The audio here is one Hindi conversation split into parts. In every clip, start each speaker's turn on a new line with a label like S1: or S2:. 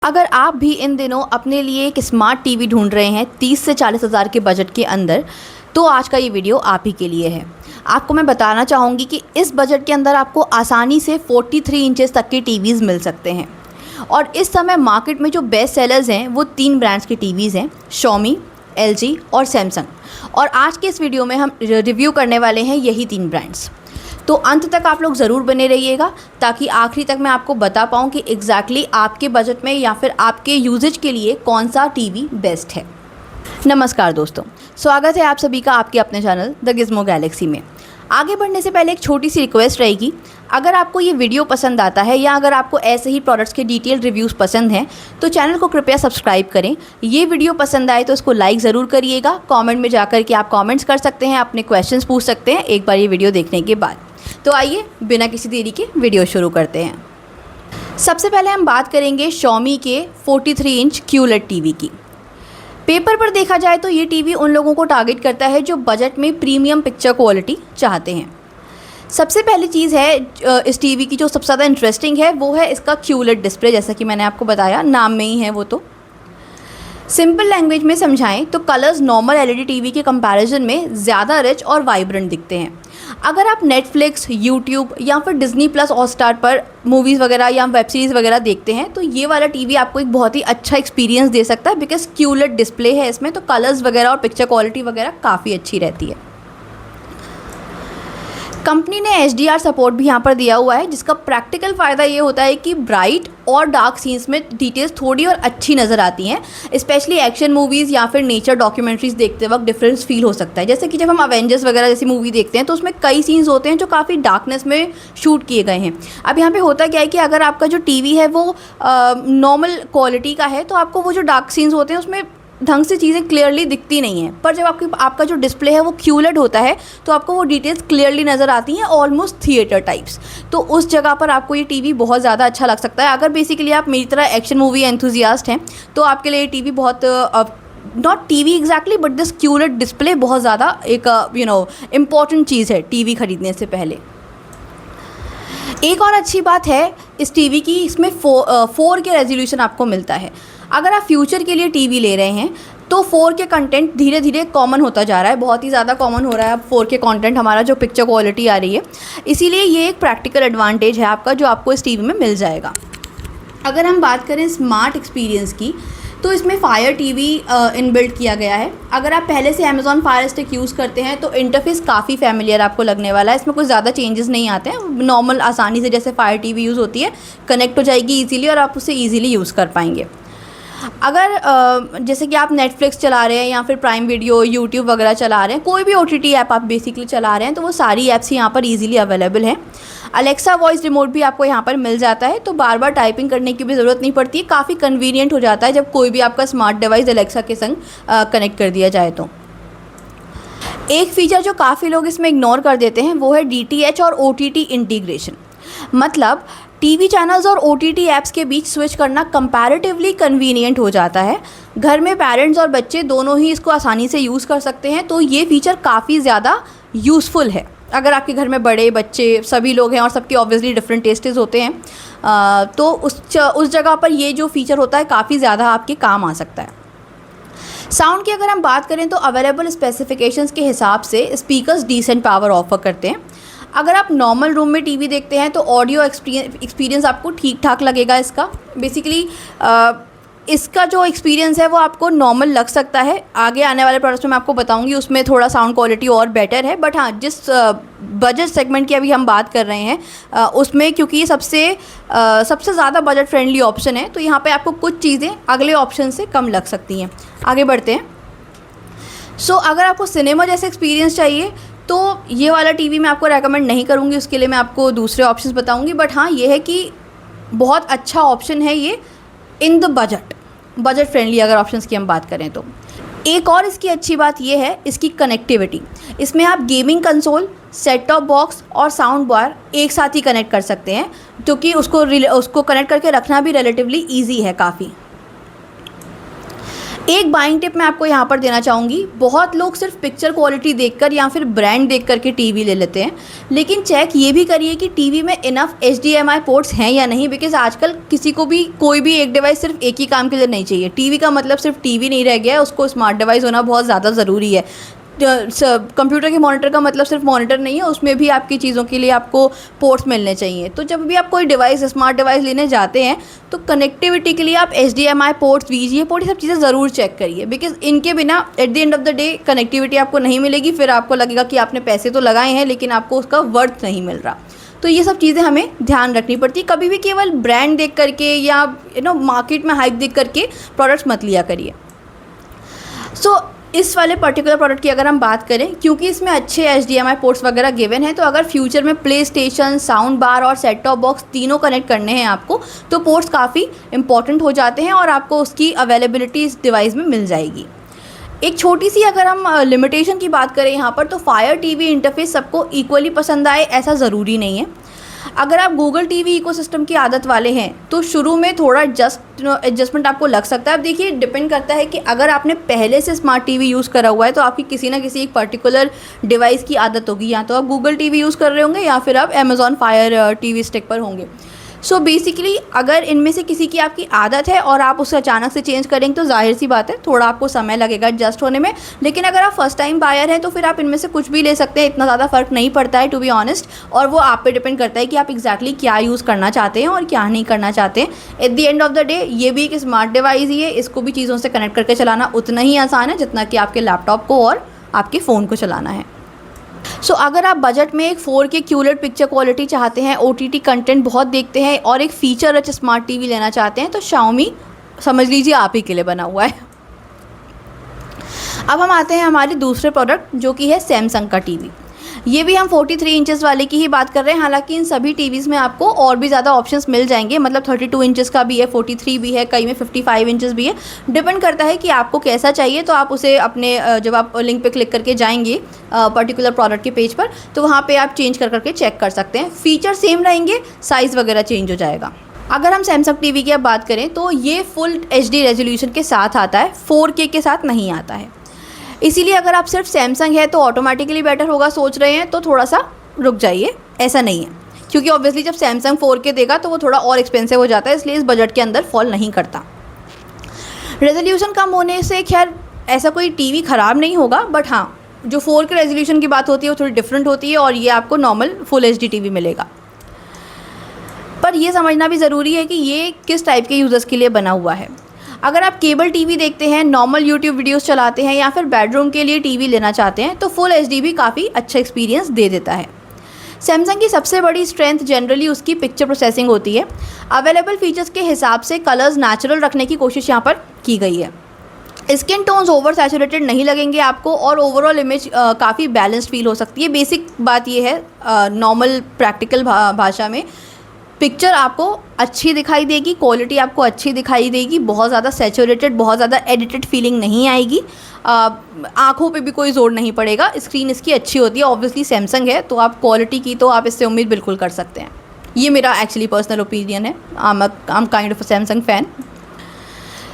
S1: अगर आप भी इन दिनों अपने लिए एक स्मार्ट टीवी ढूंढ रहे हैं 30 से 40 हज़ार के बजट के अंदर, तो आज का ये वीडियो आप ही के लिए है। आपको मैं बताना चाहूँगी कि इस बजट के अंदर आपको आसानी से 43 इंचेस तक के टीवीज़ मिल सकते हैं। और इस समय मार्केट में जो बेस्ट सेलर्स हैं वो 3 ब्रांड्स के टीवीज़ हैं, Xiaomi, LG और सैमसंग। और आज के इस वीडियो में हम रिव्यू करने वाले हैं यही 3 ब्रांड्स। तो अंत तक आप लोग ज़रूर बने रहिएगा ताकि आखिरी तक मैं आपको बता पाऊँ कि एग्जैक्टली आपके बजट में या फिर आपके यूजेज के लिए कौन सा टीवी बेस्ट है। नमस्कार दोस्तों, स्वागत है आप सभी का आपके अपने चैनल द गिज़्मो गैलेक्सी में। आगे बढ़ने से पहले एक छोटी सी रिक्वेस्ट रहेगी, अगर आपको ये वीडियो पसंद आता है या अगर आपको ऐसे ही प्रोडक्ट्स के डिटेल रिव्यूज़ पसंद हैं तो चैनल को कृपया सब्सक्राइब करें। ये वीडियो पसंद आए तो इसको लाइक ज़रूर करिएगा। कमेंट में जाकर के आप कमेंट्स कर सकते हैं, अपने क्वेश्चंस पूछ सकते हैं एक बार ये वीडियो देखने के बाद। तो आइए बिना किसी देरी के वीडियो शुरू करते हैं। सबसे पहले हम बात करेंगे Xiaomi के 43 इंच QLED टीवी की। पेपर पर देखा जाए तो ये टीवी उन लोगों को टारगेट करता है जो बजट में प्रीमियम पिक्चर क्वालिटी चाहते हैं। सबसे पहली चीज़ है इस टीवी की जो सबसे ज़्यादा इंटरेस्टिंग है वो है इसका QLED डिस्प्ले। जैसा कि मैंने आपको बताया, नाम में ही है वो। तो सिंपल लैंग्वेज में समझाएं तो कलर्स नॉर्मल LED टीवी के कंपैरिजन में ज़्यादा रिच और वाइब्रेंट दिखते हैं। अगर आप नेटफ्लिक्स, यूट्यूब या फिर डिज़नी प्लस हॉटस्टार पर मूवीज़ वगैरह या वेब सीरीज़ वगैरह देखते हैं तो ये वाला टीवी आपको एक बहुत ही अच्छा एक्सपीरियंस दे सकता है, बिकॉज QLED डिस्प्ले है इसमें, तो कलर्स वगैरह और पिक्चर क्वालिटी वगैरह काफ़ी अच्छी रहती है। कंपनी ने HDR सपोर्ट भी यहाँ पर दिया हुआ है, जिसका प्रैक्टिकल फ़ायदा ये होता है कि ब्राइट और डार्क सीन्स में डिटेल्स थोड़ी और अच्छी नज़र आती हैं। स्पेशली एक्शन मूवीज़ या फिर नेचर डॉक्यूमेंट्रीज़ देखते वक्त डिफरेंस फील हो सकता है। जैसे कि जब हम अवेंजर्स वगैरह जैसी मूवी देखते हैं तो उसमें कई सीन्स होते हैं जो काफ़ी डार्कनेस में शूट किए गए हैं। अब यहाँ पे होता क्या है कि अगर आपका जो टीवी है वो नॉर्मल क्वालिटी का है तो आपको वो जो डार्क सीन्स होते हैं उसमें ढंग से चीज़ें क्लियरली दिखती नहीं हैं। पर जब आपका जो डिस्प्ले है वो QLED होता है तो आपको वो डिटेल्स क्लियरली नज़र आती हैं, ऑलमोस्ट थिएटर टाइप्स। तो उस जगह पर आपको ये टीवी बहुत ज़्यादा अच्छा लग सकता है। अगर बेसिकली आप मेरी तरह एक्शन मूवी एंथुजियास्ट हैं तो आपके लिए ये टीवी बहुत not TV exactly but this QLED display बहुत ज़्यादा एक इम्पॉर्टेंट चीज़ है टीवी ख़रीदने से पहले। एक और अच्छी बात है इस टीवी की, इसमें 4K रेजोल्यूशन आपको मिलता है। अगर आप फ्यूचर के लिए टीवी ले रहे हैं तो 4K कंटेंट धीरे धीरे कॉमन होता जा रहा है, बहुत ही ज़्यादा कॉमन हो रहा है अब 4K कंटेंट हमारा जो पिक्चर क्वालिटी आ रही है। इसीलिए ये एक प्रैक्टिकल एडवांटेज है आपका जो आपको इस टीवी में मिल जाएगा। अगर हम बात करें स्मार्ट एक्सपीरियंस की तो इसमें फायर टीवी इनबिल्ट किया गया है। अगर आप पहले से Amazon फायर स्टिक यूज़ करते हैं तो इंटरफेस काफ़ी फैमिलियर आपको लगने वाला है। इसमें कुछ ज़्यादा चेंजेस नहीं आते हैं, नॉर्मल आसानी से जैसे फायर टीवी यूज़ होती है कनेक्ट हो जाएगी ईजीली और आप उसे ईजीली यूज़ कर पाएंगे। अगर जैसे कि आप नेटफ्लिक्स चला रहे हैं या फिर प्राइम वीडियो, यूट्यूब वगैरह चला रहे हैं, कोई भी OTT ऐप आप बेसिकली चला रहे हैं तो वो सारी ऐप्स यहाँ पर इजीली अवेलेबल हैं। अलेक्सा वॉइस रिमोट भी आपको यहाँ पर मिल जाता है, तो बार बार टाइपिंग करने की भी ज़रूरत नहीं पड़ती है। काफ़ी कन्वीनियंट हो जाता है जब कोई भी आपका स्मार्ट डिवाइस अलेक्सा के संग कनेक्ट कर दिया जाए। तो एक फ़ीचर जो काफ़ी लोग इसमें इग्नोर कर देते हैं वो है DTH और OTT इंटीग्रेशन। मतलब टीवी चैनल्स और OTT ऐप्स के बीच स्विच करना कंपैरेटिवली कन्वीनियंट हो जाता है। घर में पेरेंट्स और बच्चे दोनों ही इसको आसानी से यूज़ कर सकते हैं, तो ये फ़ीचर काफ़ी ज़्यादा यूज़फुल है। अगर आपके घर में बड़े बच्चे सभी लोग हैं और सबके ऑब्वियसली डिफरेंट टेस्टेस होते हैं तो उस जगह पर ये जो फ़ीचर होता है काफ़ी ज़्यादा आपके काम आ सकता है। साउंड की अगर हम बात करें तो अवेलेबल स्पेसिफिकेशंस के हिसाब से स्पीकर्स डिसेंट पावर ऑफर करते हैं। अगर आप नॉर्मल रूम में टीवी देखते हैं तो ऑडियो एक्सपीरियंस आपको ठीक ठाक लगेगा। इसका बेसिकली इसका जो एक्सपीरियंस है वो आपको नॉर्मल लग सकता है। आगे आने वाले प्रोडक्ट्स में मैं आपको बताऊंगी उसमें थोड़ा साउंड क्वालिटी और बेटर है। बट हाँ, जिस बजट सेगमेंट की अभी हम बात कर रहे हैं उसमें क्योंकि ये सबसे ज़्यादा बजट फ्रेंडली ऑप्शन है तो यहाँ पे आपको कुछ चीज़ें अगले ऑप्शन से कम लग सकती हैं। आगे बढ़ते हैं। अगर आपको सिनेमा जैसा एक्सपीरियंस चाहिए तो ये वाला टीवी मैं आपको रेकमेंड नहीं करूँगी, उसके लिए मैं आपको दूसरे ऑप्शंस बताऊँगी। बट हाँ, ये है कि बहुत अच्छा ऑप्शन है ये इन द बजट फ्रेंडली अगर ऑप्शंस की हम बात करें तो। एक और इसकी अच्छी बात ये है इसकी कनेक्टिविटी। इसमें आप gaming console, set top box और साउंड बार एक साथ ही कनेक्ट कर सकते हैं, क्योंकि उसको कनेक्ट करके रखना भी रिलेटिवली ईजी है काफ़ी। एक बाइंग टिप मैं आपको यहाँ पर देना चाहूँगी, बहुत लोग सिर्फ पिक्चर क्वालिटी देखकर या फिर ब्रांड देख कर के टीवी ले लेते हैं, लेकिन चेक ये भी करिए कि टीवी में इनफ HDMI पोर्ट्स हैं या नहीं, बिकॉज आजकल किसी को भी कोई भी एक डिवाइस सिर्फ एक ही काम के लिए नहीं चाहिए। टीवी का मतलब सिर्फ टीवी नहीं रह गया है, उसको स्मार्ट डिवाइस होना बहुत ज़्यादा ज़रूरी है। कंप्यूटर के मॉनिटर का मतलब सिर्फ मॉनिटर नहीं है, उसमें भी आपकी चीज़ों के लिए आपको पोर्ट्स मिलने चाहिए। तो जब भी आप कोई डिवाइस स्मार्ट डिवाइस लेने जाते हैं तो कनेक्टिविटी के लिए आप HDMI पोर्ट्स, VGA पोर्ट, ये सब चीज़ें ज़रूर चेक करिए, बिकॉज इनके बिना at the end of the day connectivity आपको नहीं मिलेगी। फिर आपको लगेगा कि आपने पैसे तो लगाए हैं लेकिन आपको उसका वर्थ नहीं मिल रहा। तो ये सब चीज़ें हमें ध्यान रखनी पड़ती है। कभी भी केवल ब्रांड देख करके या मार्केट में हाइप देख करके प्रोडक्ट्स मत लिया करिए। सो इस वाले पर्टिकुलर प्रोडक्ट की अगर हम बात करें, क्योंकि इसमें अच्छे HDMI पोर्ट्स वगैरह गिवन हैं, तो अगर फ्यूचर में प्ले स्टेशन, साउंड बार और सेट टॉप बॉक्स तीनों कनेक्ट करने हैं आपको, तो पोर्ट्स काफ़ी इंपॉर्टेंट हो जाते हैं और आपको उसकी अवेलेबिलिटी इस डिवाइस में मिल जाएगी। एक छोटी सी अगर हम लिमिटेशन की बात करें यहाँ पर, तो फायर टीवी इंटरफेस सबको इक्वली पसंद आए ऐसा ज़रूरी नहीं है। अगर आप गूगल टीवी इकोसिस्टम की आदत वाले हैं तो शुरू में थोड़ा एडजस्टमेंट आपको लग सकता है। अब देखिए, डिपेंड करता है कि अगर आपने पहले से स्मार्ट टीवी यूज़ करा हुआ है तो आपकी किसी ना किसी एक पर्टिकुलर डिवाइस की आदत होगी, या तो आप गूगल टीवी यूज़ कर रहे होंगे या फिर आप अमेज़ॉन फायर टीवी स्टिक पर होंगे। सो बेसिकली अगर इनमें से किसी की आपकी आदत है और आप उसे अचानक से चेंज करेंगे तो जाहिर सी बात है थोड़ा आपको समय लगेगा एडजस्ट होने में। लेकिन अगर आप फर्स्ट टाइम बायर हैं तो फिर आप इनमें से कुछ भी ले सकते हैं, इतना ज़्यादा फ़र्क नहीं पड़ता है टू बी ऑनेस्ट। और वो आप पे डिपेंड करता है कि आप एग्जैक्टली क्या यूज़ करना चाहते हैं और क्या नहीं करना चाहते हैं। At the end of the day ये भी एक स्मार्ट डिवाइस ही है, इसको भी चीज़ों से कनेक्ट करके चलाना उतना ही आसान है जितना कि आपके लैपटॉप को और आपके फ़ोन को चलाना है। सो अगर आप बजट में एक 4K QLED पिक्चर क्वालिटी चाहते हैं, OTT कंटेंट बहुत देखते हैं और एक फीचर रिच स्मार्ट टीवी लेना चाहते हैं, तो Xiaomi समझ लीजिए आप ही के लिए बना हुआ है। अब हम आते हैं हमारे दूसरे प्रोडक्ट जो कि है सैमसंग का टीवी। ये भी हम 43 इंचेस वाले की ही बात कर रहे हैं, हालांकि इन सभी टीवीज़ में आपको और भी ज़्यादा ऑप्शंस मिल जाएंगे। मतलब 32 इंचेस का भी है, 43 भी है, कई में 55 इंचेस भी है। डिपेंड करता है कि आपको कैसा चाहिए, तो आप उसे अपने जब आप लिंक पे क्लिक करके जाएंगे पर्टिकुलर प्रोडक्ट के पेज पर, तो वहाँ पर आप चेंज कर करके चेक कर सकते हैं। फीचर सेम रहेंगे, साइज़ वगैरह चेंज हो जाएगा। अगर हम सैमसंग टीवी की अब बात करें तो ये फुल HD रेजोल्यूशन के साथ आता है, 4K के साथ नहीं आता है। इसीलिए अगर आप सिर्फ सैमसंग है तो ऑटोमेटिकली बेटर होगा सोच रहे हैं तो थोड़ा सा रुक जाइए, ऐसा नहीं है। क्योंकि ऑब्वियसली जब सैमसंग 4K देगा तो वो थोड़ा और एक्सपेंसिव हो जाता है, इसलिए इस बजट के अंदर फॉल नहीं करता। रेजोल्यूशन कम होने से खैर ऐसा कोई टीवी ख़राब नहीं होगा, बट हाँ जो 4K रेजोल्यूशन की बात होती है वो थोड़ी डिफरेंट होती है और ये आपको नॉर्मल फुल HD टीवी मिलेगा। पर ये समझना भी ज़रूरी है कि ये किस टाइप के यूज़र्स के लिए बना हुआ है। अगर आप केबल टीवी देखते हैं, नॉर्मल यूट्यूब वीडियोस चलाते हैं या फिर बेडरूम के लिए टीवी लेना चाहते हैं तो फुल HD भी काफ़ी अच्छा एक्सपीरियंस दे देता है। सैमसंग की सबसे बड़ी स्ट्रेंथ जनरली उसकी पिक्चर प्रोसेसिंग होती है। अवेलेबल फीचर्स के हिसाब से कलर्स नेचुरल रखने की कोशिश यहाँ पर की गई है। स्किन टोन्स ओवर सैचुरेटेड नहीं लगेंगे आपको और ओवरऑल इमेज काफ़ी बैलेंस्ड फील हो सकती है। बेसिक बात ये है नॉर्मल प्रैक्टिकल भाषा में पिक्चर आपको अच्छी दिखाई देगी, क्वालिटी आपको अच्छी दिखाई देगी, बहुत ज़्यादा सैचुरेटेड, बहुत ज़्यादा एडिटेड फीलिंग नहीं आएगी। आँखों पे भी कोई जोर नहीं पड़ेगा, स्क्रीन इसकी अच्छी होती है। ऑब्वियसली सैमसंग है तो आप क्वालिटी की तो आप इससे उम्मीद बिल्कुल कर सकते हैं। ये मेरा एक्चुअली पर्सनल ओपिनियन है। I am kind of a Samsung fan.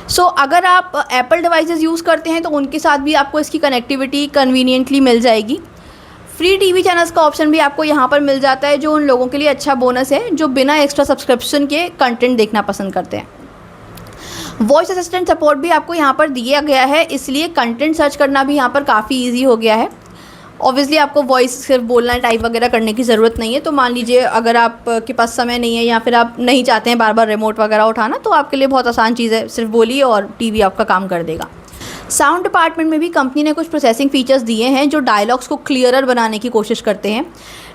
S1: So अगर आप एप्पल डिवाइसेस यूज़ करते हैं तो उनके साथ भी आपको इसकी कनेक्टिविटी कन्वीनियंटली मिल जाएगी। फ्री टीवी चैनल्स का ऑप्शन भी आपको यहाँ पर मिल जाता है, जो उन लोगों के लिए अच्छा बोनस है जो बिना एक्स्ट्रा सब्सक्रिप्शन के कंटेंट देखना पसंद करते हैं। वॉइस असिस्टेंट सपोर्ट भी आपको यहाँ पर दिया गया है, इसलिए कंटेंट सर्च करना भी यहाँ पर काफ़ी ईजी हो गया है। ऑब्वियसली आपको वॉइस सिर्फ बोलना टाइप वगैरह करने की ज़रूरत नहीं है। तो मान लीजिए अगर आपके पास समय नहीं है या फिर आप नहीं चाहते हैं बार बार रिमोट वगैरह उठाना, तो आपके लिए बहुत आसान चीज़ है, सिर्फ बोलिए और टीवी आपका काम कर देगा। साउंड डिपार्टमेंट में भी कंपनी ने कुछ प्रोसेसिंग फीचर्स दिए हैं जो डायलॉग्स को क्लियरर बनाने की कोशिश करते हैं।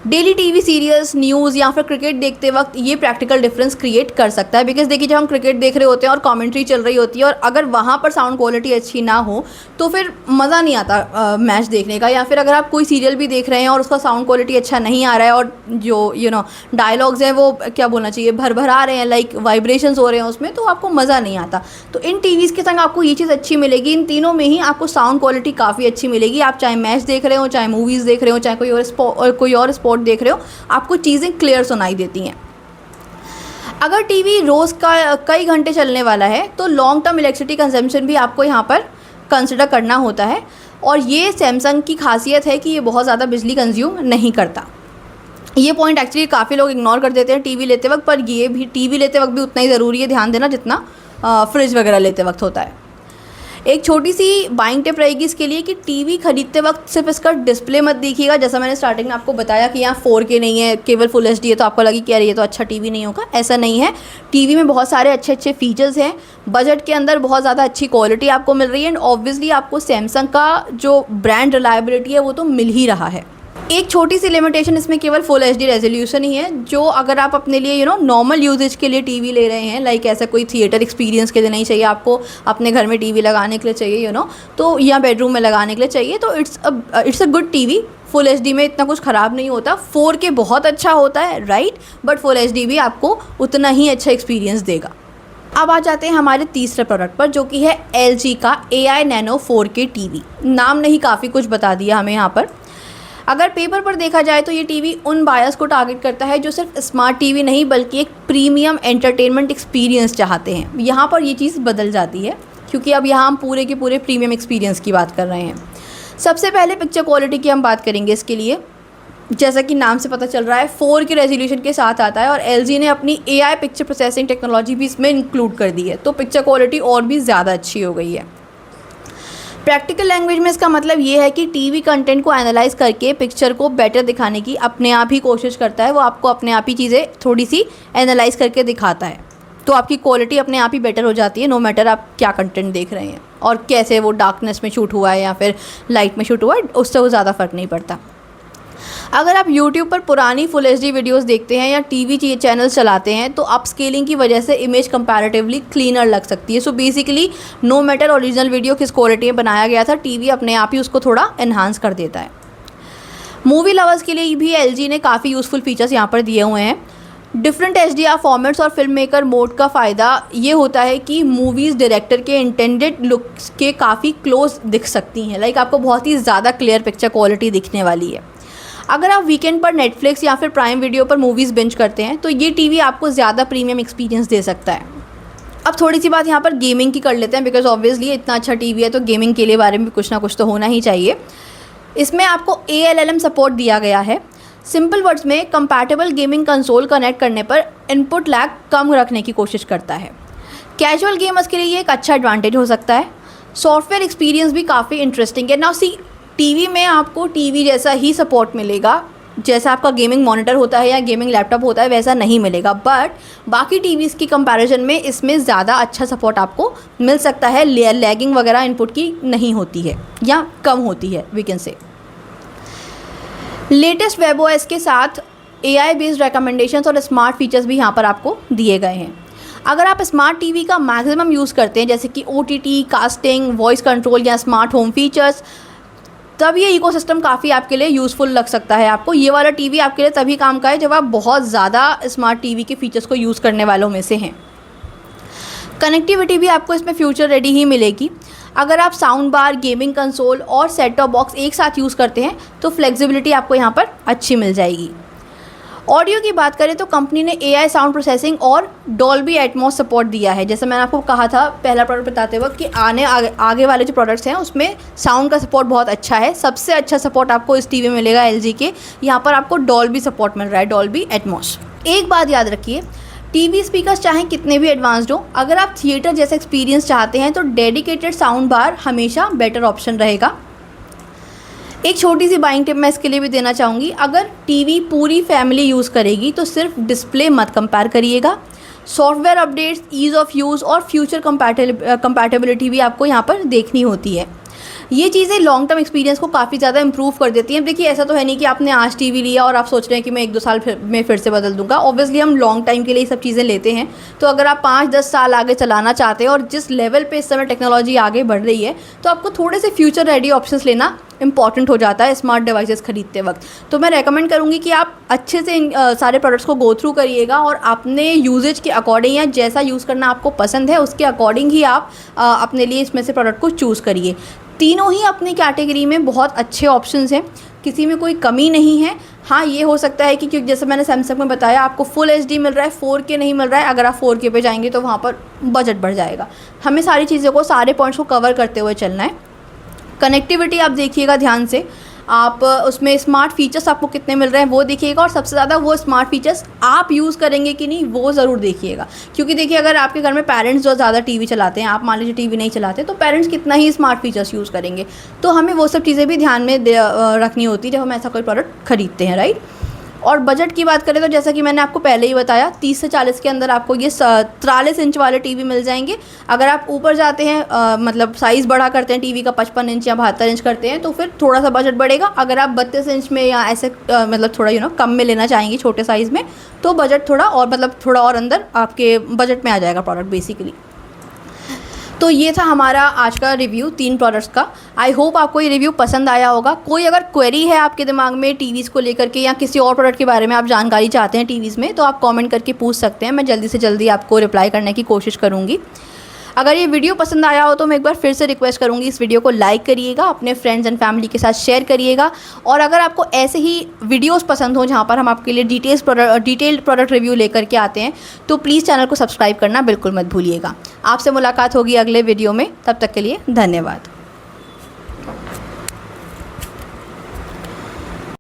S1: डेली टीवी सीरियल्स, न्यूज़ या फिर क्रिकेट देखते वक्त ये प्रैक्टिकल डिफरेंस क्रिएट कर सकता है। बिकॉज देखिए, जब हम क्रिकेट देख रहे होते हैं और कमेंट्री चल रही होती है और अगर वहाँ पर साउंड क्वालिटी अच्छी ना हो तो फिर मज़ा नहीं आता मैच देखने का। या फिर अगर आप कोई सीरियल भी देख रहे हैं और उसका साउंड क्वालिटी अच्छा नहीं आ रहा है और जो डायलॉग्स हैं वो क्या बोलना चाहिए, भरभरा रहे हैं, लाइक वाइब्रेशंस हो रहे हैं उसमें, तो आपको मज़ा नहीं आता। तो इन टीवीज़ के संग आपको ये चीज़ अच्छी मिलेगी, इन तीनों में ही आपको साउंड क्वालिटी काफ़ी अच्छी मिलेगी। आप चाहे मैच देख रहे हो, चाहे मूवीज़ देख रहे हो, चाहे कोई और स्पोर्ट देख रहे हो, आपको चीज़ें क्लियर सुनाई देती हैं। अगर टीवी रोज़ का कई घंटे चलने वाला है तो लॉन्ग टर्म इलेक्ट्रिसिटी कंजम्पशन भी आपको यहाँ पर कंसिडर करना होता है, और ये सैमसंग की खासियत है कि ये बहुत ज़्यादा बिजली कंज्यूम नहीं करता। ये पॉइंट एक्चुअली काफ़ी लोग इग्नोर कर देते हैं टीवी लेते वक्त, पर ये भी टीवी लेते वक्त भी उतना ही ज़रूरी है ध्यान देना जितना फ्रिज वगैरह लेते वक्त होता है। एक छोटी सी बाइंग टिप रहेगी इसके लिए कि टीवी खरीदते वक्त सिर्फ इसका डिस्प्ले मत देखिएगा। जैसा मैंने स्टार्टिंग में आपको बताया कि यहाँ 4K नहीं है, केवल फुल HD है, तो आपको लगी कि यार ये तो अच्छा टीवी नहीं होगा। ऐसा नहीं है, टीवी में बहुत सारे अच्छे अच्छे फीचर्स हैं, बजट के अंदर बहुत ज़्यादा अच्छी क्वालिटी आपको मिल रही है, एंड ऑब्वियसली आपको सैमसंग का जो ब्रांड रिलायबिलिटी है वो तो मिल ही रहा है। एक छोटी सी लिमिटेशन इसमें केवल फुल HD रेजोल्यूशन ही है, जो अगर आप अपने लिए नॉर्मल यूजेज के लिए टीवी ले रहे हैं, लाइक ऐसा कोई थिएटर एक्सपीरियंस के लिए नहीं चाहिए आपको, अपने घर में टीवी लगाने के लिए चाहिए तो या बेडरूम में लगाने के लिए चाहिए, तो it's a good TV. Full HD में इतना कुछ ख़राब नहीं होता। 4K बहुत अच्छा होता है राइट, बट फुल HD भी आपको उतना ही अच्छा एक्सपीरियंस देगा। अब आ जाते हैं हमारे तीसरे प्रोडक्ट पर, जो कि है LG का AI Nano 4K टीवी। नाम नहीं काफ़ी कुछ बता दिया हमें यहाँ पर। अगर पेपर पर देखा जाए तो ये टीवी उन बायर्स को टारगेट करता है जो सिर्फ स्मार्ट टीवी नहीं बल्कि एक प्रीमियम एंटरटेनमेंट एक्सपीरियंस चाहते हैं। यहाँ पर ये चीज़ बदल जाती है, क्योंकि अब यहाँ हम पूरे के पूरे प्रीमियम एक्सपीरियंस की बात कर रहे हैं। सबसे पहले पिक्चर क्वालिटी की हम बात करेंगे इसके लिए। जैसा कि नाम से पता चल रहा है 4K रेजोल्यूशन के साथ आता है, और LG ने अपनी AI पिक्चर प्रोसेसिंग टेक्नोलॉजी भी इसमें इंक्लूड कर दी है, तो पिक्चर क्वालिटी और भी ज़्यादा अच्छी हो गई है। प्रैक्टिकल लैंग्वेज में इसका मतलब ये है कि टीवी कंटेंट को एनालाइज करके पिक्चर को बेटर दिखाने की अपने आप ही कोशिश करता है। वो आपको अपने आप ही चीज़ें थोड़ी सी एनालाइज करके दिखाता है, तो आपकी क्वालिटी अपने आप ही बेटर हो जाती है, नो मैटर आप क्या कंटेंट देख रहे हैं और कैसे वो डार्कनेस में शूट हुआ है या फिर लाइट में शूट हुआ है, उससे वो ज़्यादा फ़र्क नहीं पड़ता। अगर आप YouTube पर पुरानी फुल HD वीडियोस देखते हैं या टीवी चैनल्स चलाते हैं तो अपस्केलिंग की वजह से इमेज कंपैरेटिवली क्लीनर लग सकती है। So basically no matter original video किस क्वालिटी में बनाया गया था, टीवी अपने आप ही उसको थोड़ा एनहांस कर देता है। मूवी लवर्स के लिए भी LG ने काफ़ी यूज़फुल फीचर्स यहाँ पर दिए हुए हैं। डिफरेंट HDR फॉर्मेट्स और फिल्म मेकर मोड का फ़ायदा ये होता है कि मूवीज़ डायरेक्टर के इंटेंडेड लुक्स के काफ़ी क्लोज दिख सकती हैं, लाइक आपको बहुत ही ज़्यादा क्लियर पिक्चर क्वालिटी दिखने वाली है। अगर आप वीकेंड पर नेटफ्लिक्स या फिर प्राइम वीडियो पर मूवीज़ बिंज करते हैं तो ये टीवी आपको ज़्यादा प्रीमियम एक्सपीरियंस दे सकता है। अब थोड़ी सी बात यहाँ पर गेमिंग की कर लेते हैं, बिकॉज ऑब्वियसली इतना अच्छा टीवी है तो गेमिंग के लिए बारे में कुछ ना कुछ तो होना ही चाहिए। इसमें आपको ALLM सपोर्ट दिया गया है। सिंपल वर्ड्स में कंपैटिबल गेमिंग कंसोल कनेक्ट करने पर इनपुट लैग कम रखने की कोशिश करता है। कैजुअल गेमर्स के लिए ये एक अच्छा एडवांटेज हो सकता है। सॉफ्टवेयर एक्सपीरियंस भी काफ़ी इंटरेस्टिंग है। नाउ सी, टीवी में आपको टीवी जैसा ही सपोर्ट मिलेगा, जैसा आपका गेमिंग मॉनिटर होता है या गेमिंग लैपटॉप होता है वैसा नहीं मिलेगा, बट बाकी टीवीज़ की कंपैरिजन में इसमें ज़्यादा अच्छा सपोर्ट आपको मिल सकता है। लैगिंग वगैरह इनपुट की नहीं होती है या कम होती है, we can say. Latest WebOS के साथ AI बेस्ड रिकमेंडेशंस और स्मार्ट फीचर्स भी यहाँ पर आपको दिए गए हैं। अगर आप स्मार्ट टीवी का मैक्सिमम यूज़ करते हैं, जैसे कि OTT, कास्टिंग, वॉइस कंट्रोल या स्मार्ट होम फीचर्स, तब ये इकोसिस्टम काफ़ी आपके लिए यूज़फुल लग सकता है। आपको ये वाला टीवी आपके लिए तभी काम का है जब आप बहुत ज़्यादा स्मार्ट टीवी के फीचर्स को यूज़ करने वालों में से हैं। कनेक्टिविटी भी आपको इसमें फ्यूचर रेडी ही मिलेगी। अगर आप साउंड बार, गेमिंग कंसोल और सेट टॉप बॉक्स एक साथ यूज़ करते हैं तो फ्लेक्सिबिलिटी आपको यहाँ पर अच्छी मिल जाएगी। ऑडियो की बात करें तो कंपनी ने AI साउंड प्रोसेसिंग और डॉल्बी एटमॉस सपोर्ट दिया है। जैसे मैंने आपको कहा था पहला प्रोडक्ट बताते वक्त कि आगे वाले जो प्रोडक्ट्स हैं उसमें साउंड का सपोर्ट बहुत अच्छा है। सबसे अच्छा सपोर्ट आपको इस टीवी में मिलेगा LG के। यहाँ पर आपको डॉल्बी सपोर्ट मिल रहा है, डॉल्बी एटमॉस। एक बात याद रखिए, टीवी स्पीकर्स चाहे कितने भी एडवांस्ड हो, अगर आप थिएटर जैसा एक्सपीरियंस चाहते हैं तो डेडिकेटेड साउंड बार हमेशा बेटर ऑप्शन रहेगा। एक छोटी सी बाइंग टिप मैं इसके लिए भी देना चाहूँगी, अगर टीवी पूरी फैमिली यूज़ करेगी तो सिर्फ डिस्प्ले मत कंपेयर करिएगा। Software updates, ease of use और फ्यूचर कंपैटिबिलिटी भी आपको यहाँ पर देखनी होती है। ये चीज़ें लॉन्ग टर्म एक्सपीरियंस को काफ़ी ज़्यादा इंप्रूव कर देती हैं। देखिए, ऐसा तो है नहीं कि आपने आज टीवी लिया और आप सोच रहे हैं कि मैं 1-2 साल में फिर से बदल दूंगा। ऑब्वियसली हम लॉन्ग टाइम के लिए ये सब चीज़ें लेते हैं, तो अगर आप 5-10 साल आगे चलाना चाहते हैं और जिस लेवल पे इस समय टेक्नोलॉजी आगे बढ़ रही है तो आपको थोड़े से फ्यूचर रेडी ऑप्शंस लेना इंपॉर्टेंट हो जाता है स्मार्ट डिवाइसेस खरीदते वक्त। तो मैं रेकमेंड करूँगी कि आप अच्छे से इन सारे प्रोडक्ट्स को गो थ्रू करिएगा और अपने यूजेज के अकॉर्डिंग या जैसा यूज़ करना आपको पसंद है उसके अकॉर्डिंग ही आप अपने लिए इसमें से प्रोडक्ट को चूज़ करिए। तीनों ही अपनी कैटेगरी में बहुत अच्छे ऑप्शंस हैं, किसी में कोई कमी नहीं है। हाँ, ये हो सकता है कि क्योंकि जैसे मैंने सैमसंग में बताया आपको फुल एचडी मिल रहा है, 4K नहीं मिल रहा है। अगर आप 4K पे जाएंगे तो वहाँ पर बजट बढ़ जाएगा। हमें सारी चीज़ों को, सारे पॉइंट्स को कवर करते हुए चलना है। कनेक्टिविटी आप देखिएगा ध्यान से, आप उसमें स्मार्ट फीचर्स आपको कितने मिल रहे हैं वो देखिएगा, और सबसे ज़्यादा वो स्मार्ट फीचर्स आप यूज़ करेंगे कि नहीं वो ज़रूर देखिएगा। क्योंकि देखिए, अगर आपके घर में पेरेंट्स जो ज़्यादा टीवी चलाते हैं, आप मान लीजिए टीवी नहीं चलाते, तो पेरेंट्स कितना ही स्मार्ट फीचर्स यूज़ करेंगे। तो हमें वो सब चीज़ें भी ध्यान में रखनी होती है जब हम ऐसा कोई प्रोडक्ट खरीदते हैं, राइट। और बजट की बात करें तो जैसा कि मैंने आपको पहले ही बताया, 30 से 40 के अंदर आपको ये 43 इंच वाले टीवी मिल जाएंगे। अगर आप ऊपर जाते हैं, मतलब साइज़ बड़ा करते हैं टीवी का, 55 इंच या 72 इंच करते हैं, तो फिर थोड़ा सा बजट बढ़ेगा। अगर आप 32 इंच में या ऐसे मतलब थोड़ा कम में लेना चाहेंगे, छोटे साइज़ में, तो बजट थोड़ा और, मतलब थोड़ा और अंदर आपके बजट में आ जाएगा प्रोडक्ट बेसिकली। तो ये था हमारा आज का रिव्यू 3 प्रोडक्ट्स का। आई होप आपको ये रिव्यू पसंद आया होगा। कोई अगर क्वेरी है आपके दिमाग में टीवीज़ को लेकर के, या किसी और प्रोडक्ट के बारे में आप जानकारी चाहते हैं टीवीज़ में, तो आप कमेंट करके पूछ सकते हैं। मैं जल्दी से जल्दी आपको रिप्लाई करने की कोशिश करूँगी। अगर ये वीडियो पसंद आया हो तो मैं एक बार फिर से रिक्वेस्ट करूँगी, इस वीडियो को लाइक करिएगा, अपने फ्रेंड्स एंड फैमिली के साथ शेयर करिएगा। और अगर आपको ऐसे ही वीडियोस पसंद हो जहाँ पर हम आपके लिए डिटेल्ड प्रोडक्ट रिव्यू लेकर के आते हैं, तो प्लीज़ चैनल को सब्सक्राइब करना बिल्कुल मत भूलिएगा। आपसे मुलाकात होगी अगले वीडियो में, तब तक के लिए धन्यवाद।